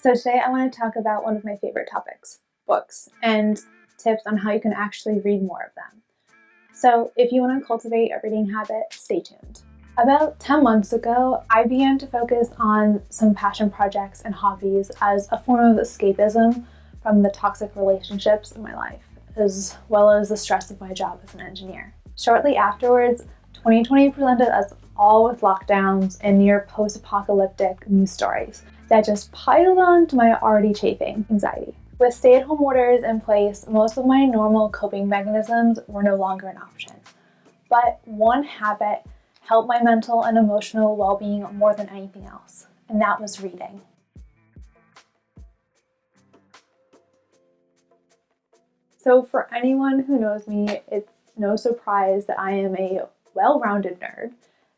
So today I want to talk about one of my favorite topics, books, and tips on how you can actually read more of them. So if you want to cultivate a reading habit, stay tuned. About 10 months ago, I began to focus on some passion projects and hobbies as a form of escapism from the toxic relationships in my life, as well as the stress of my job as an engineer. Shortly afterwards, 2020 presented us all with lockdowns and near post-apocalyptic news stories that just piled on to my already chafing anxiety. With stay-at-home orders in place, most of my normal coping mechanisms were no longer an option. But one habit helped my mental and emotional well-being more than anything else, and that was reading. So for anyone who knows me, it's no surprise that I am a well-rounded nerd,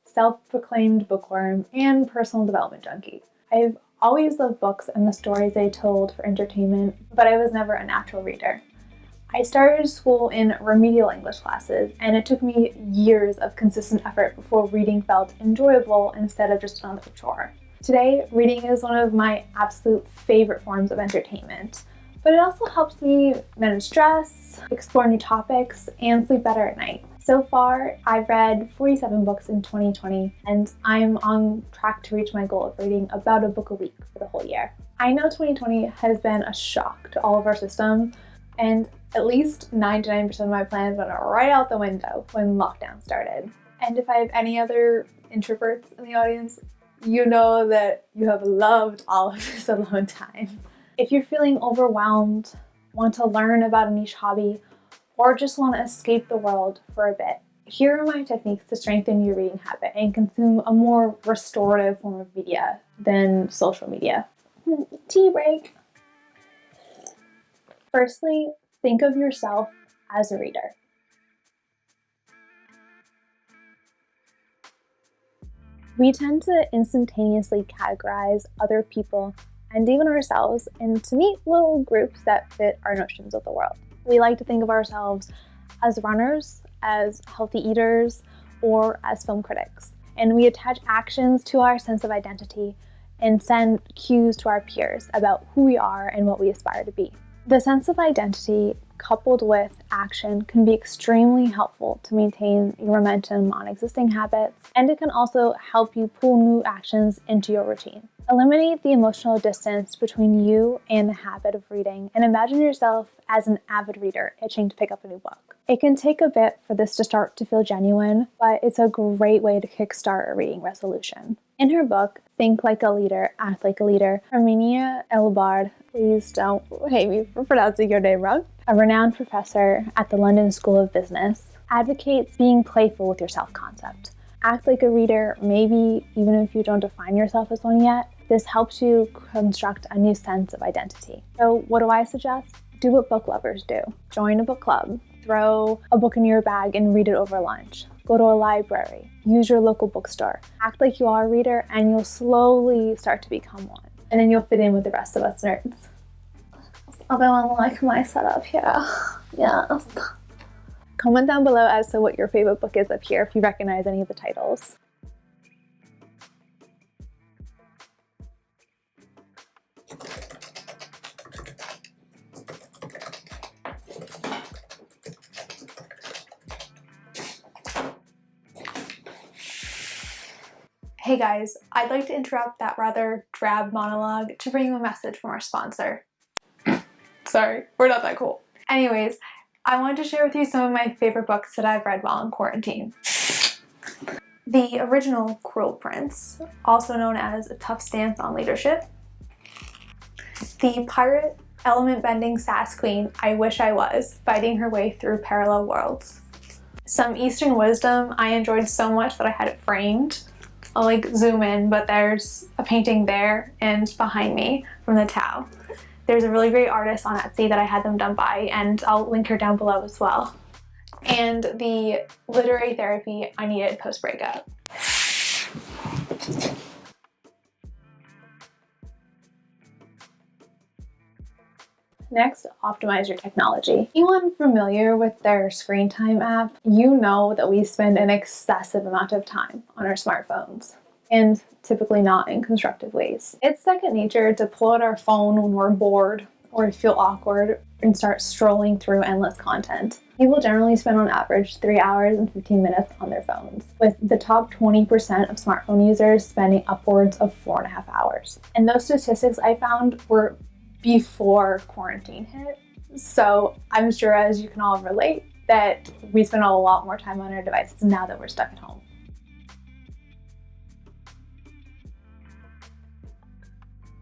self-proclaimed bookworm, and personal development junkie. I've always loved books and the stories they told for entertainment, but I was never a natural reader. I started school in remedial English classes, and it took me years of consistent effort before reading felt enjoyable instead of just another chore. Today, reading is one of my absolute favorite forms of entertainment, but it also helps me manage stress, explore new topics, and sleep better at night. So far, I've read 47 books in 2020, and I'm on track to reach my goal of reading about a book a week for the whole year. I know 2020 has been a shock to all of our systems, and at least 99% of my plans went right out the window when lockdown started. And if I have any other introverts in the audience, you know that you have loved all of this alone time. If you're feeling overwhelmed, want to learn about a niche hobby, or just want to escape the world for a bit, here are my techniques to strengthen your reading habit and consume a more restorative form of media than social media. Tea break. Firstly, think of yourself as a reader. We tend to instantaneously categorize other people and even ourselves into neat little groups that fit our notions of the world. We like to think of ourselves as runners, as healthy eaters, or as film critics. And we attach actions to our sense of identity and send cues to our peers about who we are and what we aspire to be. The sense of identity coupled with action can be extremely helpful to maintain your momentum on existing habits, and it can also help you pull new actions into your routine. Eliminate the emotional distance between you and the habit of reading, and imagine yourself as an avid reader itching to pick up a new book. It can take a bit for this to start to feel genuine, but it's a great way to kickstart a reading resolution. In her book, Think Like a Leader, Act Like a Leader, Herminia Elbard, please don't hate me for pronouncing your name wrong, a renowned professor at the London School of Business, advocates being playful with your self-concept. Act like a reader, maybe even if you don't define yourself as one yet. This helps you construct a new sense of identity. So what do I suggest? Do what book lovers do. Join a book club. Throw a book in your bag and read it over lunch. Go to a library. Use your local bookstore. Act like you are a reader and you'll slowly start to become one. And then you'll fit in with the rest of us nerds. Everyone like my setup here. Yes. Comment down below as to what your favorite book is up here if you recognize any of the titles. Hey guys, I'd like to interrupt that rather drab monologue to bring you a message from our sponsor. Sorry, we're not that cool. Anyways, I wanted to share with you some of my favorite books that I've read while in quarantine. The original Cruel Prince, also known as A Tough Stance on Leadership. The pirate, element-bending sass queen I Wish I Was, fighting her way through parallel worlds. Some Eastern wisdom I enjoyed so much that I had it framed. I'll like zoom in, but there's a painting there and behind me from the Tao. There's a really great artist on Etsy that I had them done by, and I'll link her down below as well. And the literary therapy I needed post-breakup. Next, optimize your technology. Anyone familiar with their screen time app, you know that we spend an excessive amount of time on our smartphones. and typically not in constructive ways. It's second nature to pull out our phone when we're bored or feel awkward and start strolling through endless content. People generally spend on average 3 hours and 15 minutes on their phones, with the top 20% of smartphone users spending upwards of 4.5 hours. And those statistics I found were before quarantine hit. So I'm sure, as you can all relate, that we spend a lot more time on our devices now that we're stuck at home.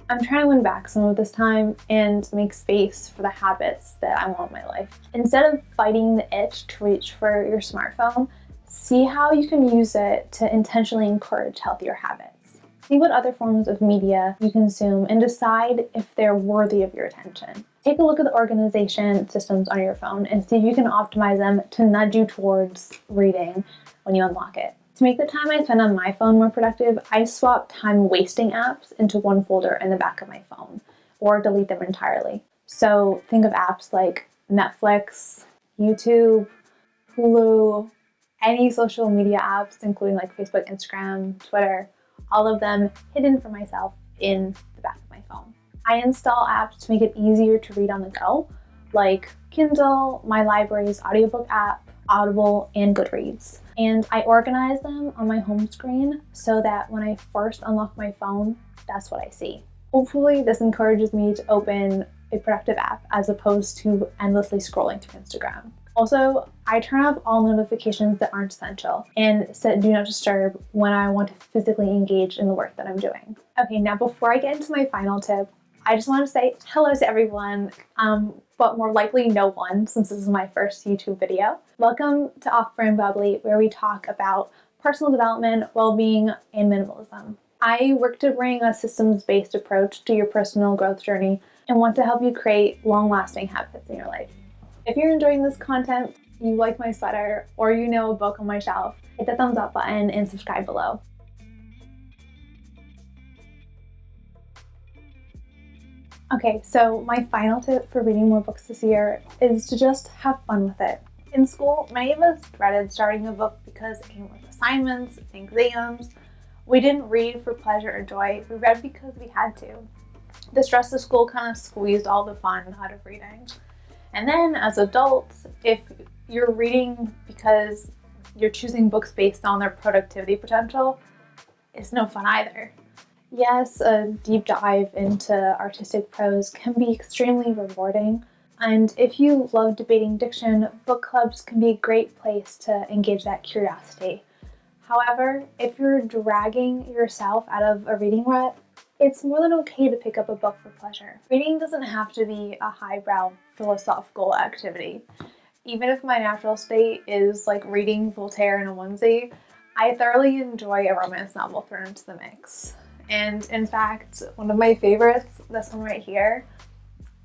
I'm trying to win back some of this time and make space for the habits that I want in my life. Instead of fighting the itch to reach for your smartphone, see how you can use it to intentionally encourage healthier habits. See what other forms of media you consume and decide if they're worthy of your attention. Take a look at the organization systems on your phone and see if you can optimize them to nudge you towards reading when you unlock it. To make the time I spend on my phone more productive, I swap time-wasting apps into one folder in the back of my phone, or delete them entirely. So think of apps like Netflix, YouTube, Hulu, any social media apps, including like Facebook, Instagram, Twitter, all of them hidden for myself in the back of my phone. I install apps to make it easier to read on the go, like Kindle, my library's audiobook app, Audible, and Goodreads. And I organize them on my home screen so that when I first unlock my phone, that's what I see. Hopefully this encourages me to open a productive app as opposed to endlessly scrolling through Instagram. Also, I turn off all notifications that aren't essential and set do not disturb when I want to physically engage in the work that I'm doing. Okay, now before I get into my final tip, I just want to say hello to everyone, but more likely no one, since this is my first YouTube video. Welcome to Off Brand Bubbly, where we talk about personal development, well-being, and minimalism. I work to bring a systems-based approach to your personal growth journey and want to help you create long-lasting habits in your life. If you're enjoying this content, you like my sweater, or you know a book on my shelf, hit the thumbs up button and subscribe below. Okay, so my final tip for reading more books this year is to just have fun with it. In school, many of us dreaded starting a book because it came with assignments and exams. We didn't read for pleasure or joy, we read because we had to. The stress of school kind of squeezed all the fun out of reading. And then as adults, if you're reading because you're choosing books based on their productivity potential, it's no fun either. Yes, a deep dive into artistic prose can be extremely rewarding, and if you love debating diction, book clubs can be a great place to engage that curiosity. However, if you're dragging yourself out of a reading rut, it's more than okay to pick up a book for pleasure. Reading doesn't have to be a highbrow philosophical activity. Even if my natural state is like reading Voltaire in a onesie, I thoroughly enjoy a romance novel thrown into the mix. And in fact, one of my favorites, this one right here,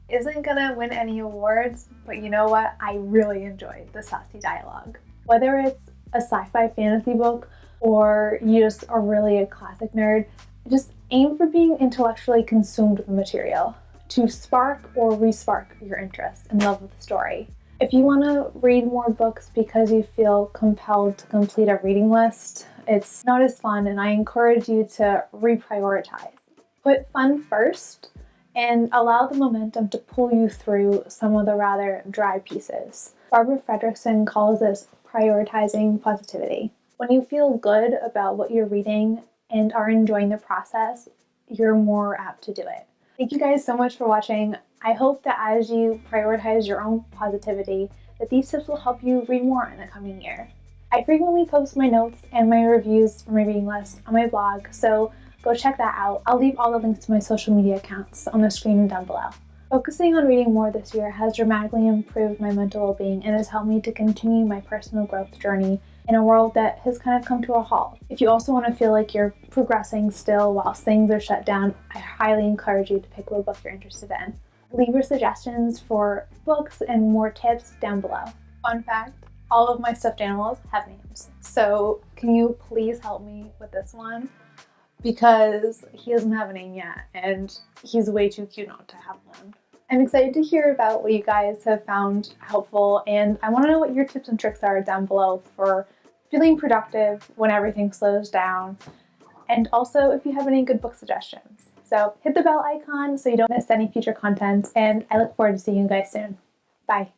isn't gonna win any awards, but you know what? I really enjoyed the sassy dialogue. Whether it's a sci-fi fantasy book or you just are really a classic nerd, just aim for being intellectually consumed with the material to spark or re-spark your interest and love of the story. If you want to read more books because you feel compelled to complete a reading list, it's not as fun, and I encourage you to reprioritize. Put fun first and allow the momentum to pull you through some of the rather dry pieces. Barbara Fredrickson calls this prioritizing positivity. When you feel good about what you're reading and are enjoying the process, you're more apt to do it. Thank you guys so much for watching. I hope that as you prioritize your own positivity, that these tips will help you read more in the coming year. I frequently post my notes and my reviews for my reading list on my blog, so go check that out. I'll leave all the links to my social media accounts on the screen down below. Focusing on reading more this year has dramatically improved my mental well-being and has helped me to continue my personal growth journey in a world that has kind of come to a halt. If you also want to feel like you're progressing still while things are shut down, I highly encourage you to pick up a book you're interested in. Leave your suggestions for books and more tips down below. Fun fact, all of my stuffed animals have names. So can you please help me with this one? Because he doesn't have a name yet and he's way too cute not to have one. I'm excited to hear about what you guys have found helpful, and I want to know what your tips and tricks are down below for feeling productive when everything slows down and also if you have any good book suggestions. So hit the bell icon so you don't miss any future content, and I look forward to seeing you guys soon. Bye.